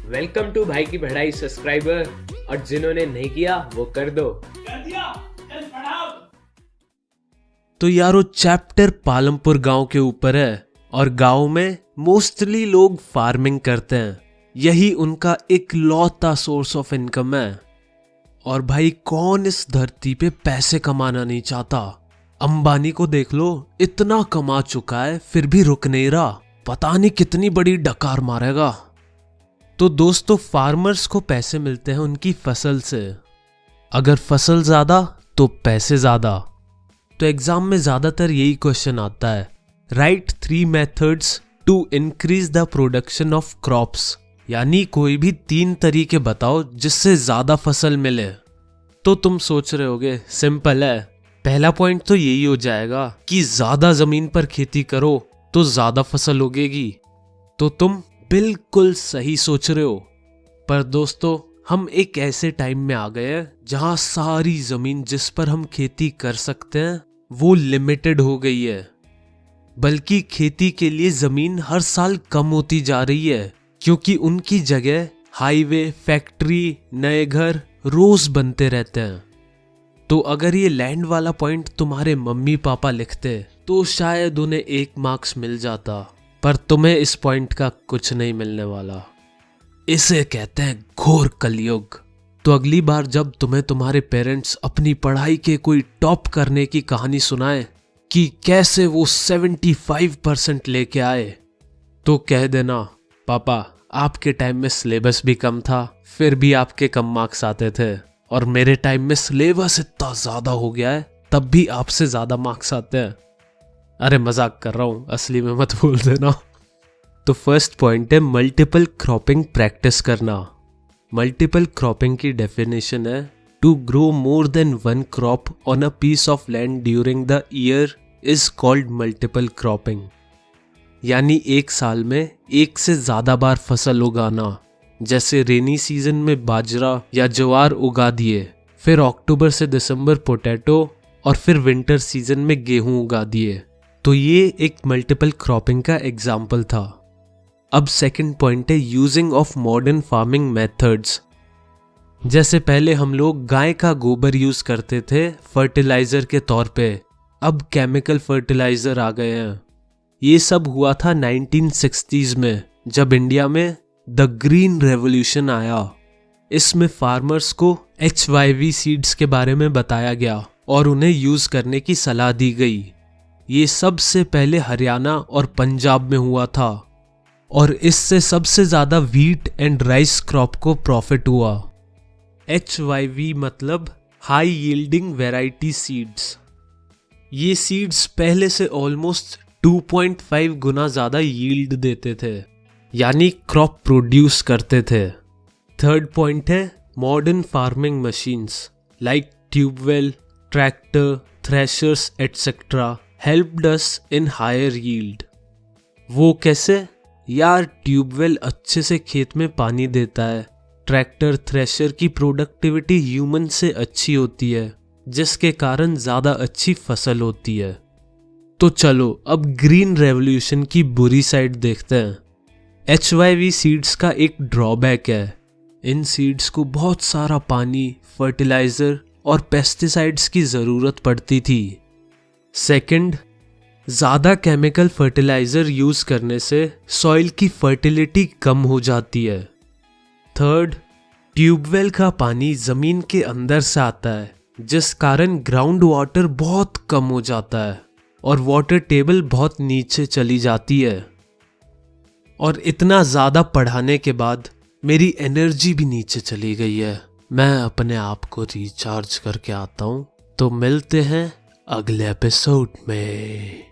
Welcome to भाई की बढ़ाई सब्सक्राइबर, और जिन्होंने नहीं किया वो कर दो। तो यारो चैप्टर पालमपुर गांव के ऊपर है, और गांव में मोस्टली लोग फार्मिंग करते हैं। यही उनका एक लौता सोर्स ऑफ इनकम है। और भाई कौन इस धरती पे पैसे कमाना नहीं चाहता। अंबानी को देख लो, इतना कमा चुका है फिर भी रुक नहीं रहा, पता नहीं कितनी बड़ी डकार मारेगा। तो दोस्तों, फार्मर्स को पैसे मिलते हैं उनकी फसल से। अगर फसल ज्यादा तो पैसे ज्यादा। तो एग्जाम में ज्यादातर यही क्वेश्चन आता है, right 3 methods to increase the production of crops. यानी कोई भी 3 तरीके बताओ जिससे ज्यादा फसल मिले। तो तुम सोच रहे होगे सिंपल है, पहला पॉइंट तो यही हो जाएगा कि ज्यादा जमीन पर खेती करो तो ज्यादा फसल उगेगी। तो तुम बिल्कुल सही सोच रहे हो। पर दोस्तों, हम एक ऐसे टाइम में आ गए हैं जहां सारी जमीन जिस पर हम खेती कर सकते हैं वो लिमिटेड हो गई है। बल्कि खेती के लिए जमीन हर साल कम होती जा रही है, क्योंकि उनकी जगह हाईवे, फैक्ट्री, नए घर रोज बनते रहते हैं। तो अगर ये लैंड वाला पॉइंट तुम्हारे मम्मी पापा लिखते तो शायद उन्हें 1 मार्क्स मिल जाता, पर तुम्हें इस पॉइंट का कुछ नहीं मिलने वाला। इसे कहते हैं घोर कलयुग। तो अगली बार जब तुम्हें तुम्हारे पेरेंट्स अपनी पढ़ाई के कोई टॉप करने की कहानी सुनाए कि कैसे वो 75% लेके आए, तो कह देना, पापा आपके टाइम में सिलेबस भी कम था फिर भी आपके कम मार्क्स आते थे, और मेरे टाइम में सिलेबस इतना ज्यादा हो गया है तब भी आपसे ज्यादा मार्क्स आते हैं। अरे मजाक कर रहा हूं, असली में मत बोल देना। तो फर्स्ट पॉइंट है मल्टीपल क्रॉपिंग प्रैक्टिस करना। मल्टीपल क्रॉपिंग की डेफिनेशन है to grow more than 1 crop on a piece of land during the year is called multiple cropping. यानी एक साल में 1 से ज्यादा बार फसल उगाना। जैसे रेनी सीजन में बाजरा या ज्वार उगा दिए, फिर अक्टूबर से दिसंबर पोटैटो, और फिर विंटर सीजन में गेहूं उगा दिए। तो ये एक मल्टीपल क्रॉपिंग का एग्जाम्पल था। अब सेकंड पॉइंट है using of modern farming methods. जैसे पहले हम लोग गाय का गोबर यूज करते थे फर्टिलाइजर के तौर पे, अब केमिकल फर्टिलाइजर आ गए हैं। ये सब हुआ था 1960s में, जब इंडिया में द ग्रीन रेवोल्यूशन आया। इसमें फार्मर्स को HYV सीड्स के बारे में बताया गया और उन्हें यूज करने की सलाह दी गई। ये सबसे पहले हरियाणा और पंजाब में हुआ था, और इससे सबसे ज्यादा व्हीट एंड राइस क्रॉप को प्रॉफिट हुआ। HYV मतलब हाई यील्डिंग वैरायटी सीड्स। ये सीड्स पहले से ऑलमोस्ट 2.5 गुना ज्यादा यील्ड देते थे, यानी क्रॉप प्रोड्यूस करते थे। थर्ड पॉइंट है modern farming machines like tubewell, tractor, threshers etcetera helped us in higher yield. वो कैसे? यार ट्यूबवेल अच्छे से खेत में पानी देता है, ट्रैक्टर थ्रेशर की प्रोडक्टिविटी ह्यूमन से अच्छी होती है, जिसके कारण ज्यादा अच्छी फसल होती है। तो चलो अब ग्रीन रेवोल्यूशन की बुरी साइड देखते हैं। HYV सीड्स का एक ड्रॉबैक है, इन सीड्स को बहुत सारा पानी, फर्टिलाइजर और पेस्टिसाइड्स की जरूरत पड़ती थी। सेकंड, ज्यादा केमिकल फर्टिलाइजर यूज करने से सॉइल की फर्टिलिटी कम हो जाती है। थर्ड, ट्यूबवेल का पानी जमीन के अंदर से आता है, जिस कारण ग्राउंड वाटर बहुत कम हो जाता है और वाटर टेबल बहुत नीचे चली जाती है। और इतना ज्यादा पढ़ाने के बाद मेरी एनर्जी भी नीचे चली गई है। मैं अपने आप को रिचार्ज करके आता हूं। तो मिलते हैं अगले एपिसोड में।